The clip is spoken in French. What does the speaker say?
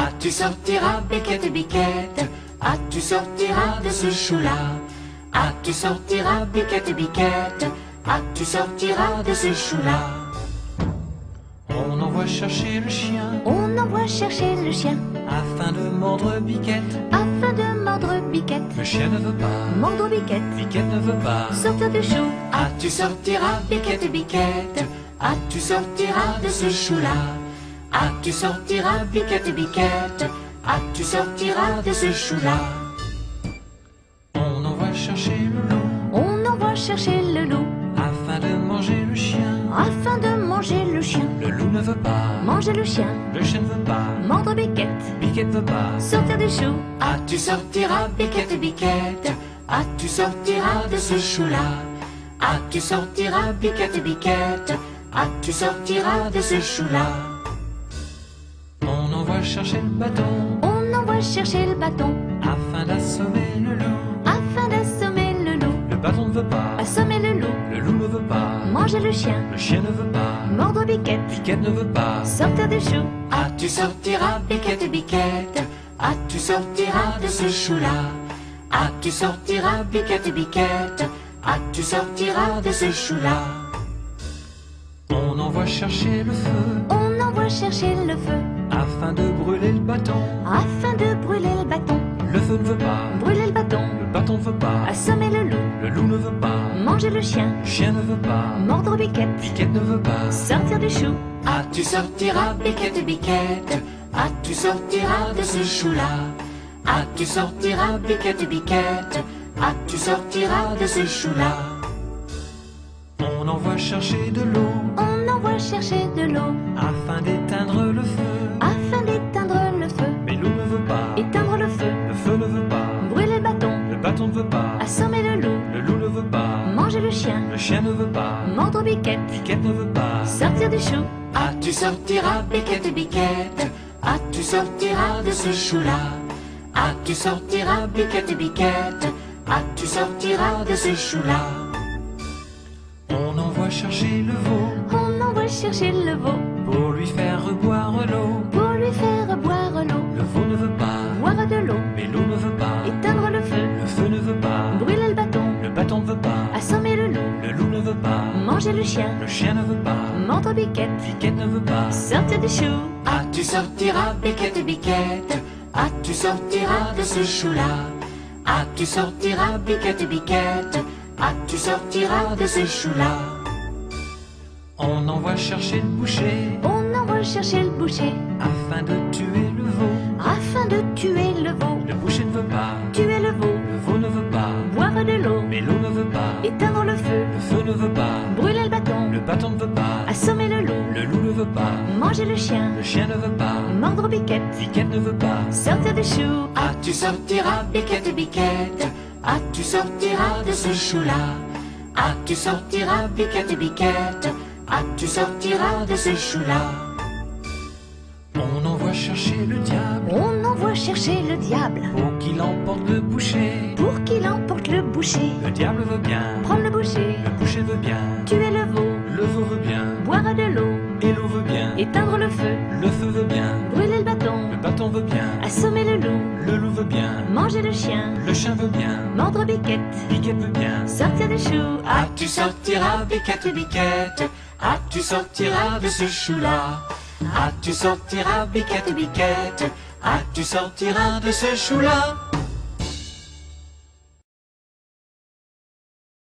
Ah, tu sortiras, Biquette, Biquette. Ah, tu sortiras de ce chou-là. Ah, tu sortiras, Biquette, Biquette. Ah, tu sortiras de ce chou-là. On envoie chercher le chien On envoie chercher le chien afin de mordre Biquette. afin de mordre Biquette. Le chien ne veut pas, Mordre Biquette, Biquette ne veut pas. sortir du chou. Ah, tu sortiras, Biquette, Biquette. Ah, tu sortiras de ce chou-là. Ah, tu sortiras, Biquette, Biquette. Ah, tu sortiras de ce chou-là. On envoie chercher le loup On envoie chercher le loup afin de manger le chien. afin de manger le chien. Le loup ne veut pas, Manger le chien, le chien ne veut pas, mordre Biquette, Biquette ne veut pas. sortir du chou. Ah, tu sortiras, Biquette, Biquette. Ah, tu sortiras de ce chou-là. Ah, tu sortiras, Biquette, Biquette. Ah, tu sortiras de ce chou-là. On envoie chercher le bâton On envoie chercher le bâton afin d'assommer le loup. afin d'assommer le loup. Le bâton ne veut pas, Assommer le loup, le loup ne veut pas, manger le chien, le chien ne veut pas, mordre Biquette, Biquette ne veut pas. sortir du chou. Ah, tu sortiras, Biquette, Biquette. Ah, tu sortiras de ce chou-là. Ah, tu sortiras, Biquette, Biquette. Ah, tu sortiras de ce chou-là. On envoie chercher le feu On envoie chercher le feu afin de brûler le bâton. afin de brûler le bâton. Le feu ne veut pas, Brûler le bâton, le bâton ne veut pas, assommer le loup, le loup ne veut pas, manger le chien, le chien ne veut pas, mordre Biquette, Biquette ne veut pas. sortir du chou. Ah, tu sortiras, Biquette, Biquette. Ah, tu sortiras de ce chou-là. Ah, tu sortiras, Biquette, Biquette. Ah, tu sortiras de ce chou-là. On envoie chercher de l'eau On envoie chercher de l'eau afin d'éteindre le feu. afin d'éteindre le feu. Mais l'eau ne veut pas, Éteindre le feu, le feu ne veut pas, brûler le bâton, le bâton ne veut pas, assommer le loup, le loup ne veut pas, manger le chien, le chien ne veut pas, mordre Biquette, Biquette ne veut pas. sortir du chou. Ah, tu sortiras, Biquette, Biquette. Ah, tu sortiras de ce chou-là. Ah, tu sortiras, Biquette, Biquette. Ah, tu sortiras de ce chou-là. On envoie chercher le veau On envoie chercher le veau pour lui faire boire l'eau. pour lui faire boire l'eau. Le veau ne veut pas, Boire de l'eau, mais l'eau ne veut pas, éteindre le feu, le feu ne veut pas, brûler le bâton, le bâton ne veut pas, assommer le loup, le loup ne veut pas, manger le chien, le chien ne veut pas, mordre Biquette, Biquette ne veut pas. sortir du chou. Ah, tu sortiras, Biquette, Biquette. Ah, tu sortiras de ce chou-là. Ah, tu sortiras, Biquette, Biquette. Ah, tu sortiras de ce chou-là. On envoie chercher le boucher On envoie chercher le boucher afin de tuer le veau. afin de tuer le veau. Le boucher ne veut pas, Tuer le veau, le veau ne veut pas, boire de l'eau, mais l'eau ne veut pas, éteindre le feu, le feu ne veut pas, brûler le bâton, le bâton ne veut pas, assommer le loup, le loup ne veut pas, manger le chien, le chien ne veut pas, mordre Biquette, Biquette ne veut pas. sortir du chou. Ah, tu sortiras, Biquette, Biquette. Ah, tu sortiras de ce chou-là. Ah, tu sortiras, Biquette, Biquette. Ah, tu sortiras de ce chou-là. On envoie chercher le diable On envoie chercher le diable pour qu'il emporte le boucher. pour qu'il emporte le boucher. Le diable veut bien, Prendre le boucher, le boucher veut bien, tuer le veau, le veau veut bien, boire de l'eau, et l'eau veut bien, éteindre le feu, le feu veut bien, brûler le bâton, le bâton veut bien, assommer le loup, le loup veut bien, manger le chien, le chien veut bien, mordre Biquette, Biquette veut bien. sortir du chou. Ah, tu sortiras, Biquette, Biquette. Ah, tu sortiras de ce chou-là. Ah, tu sortiras, Biquette, Biquette. Ah, tu sortiras de ce chou-là.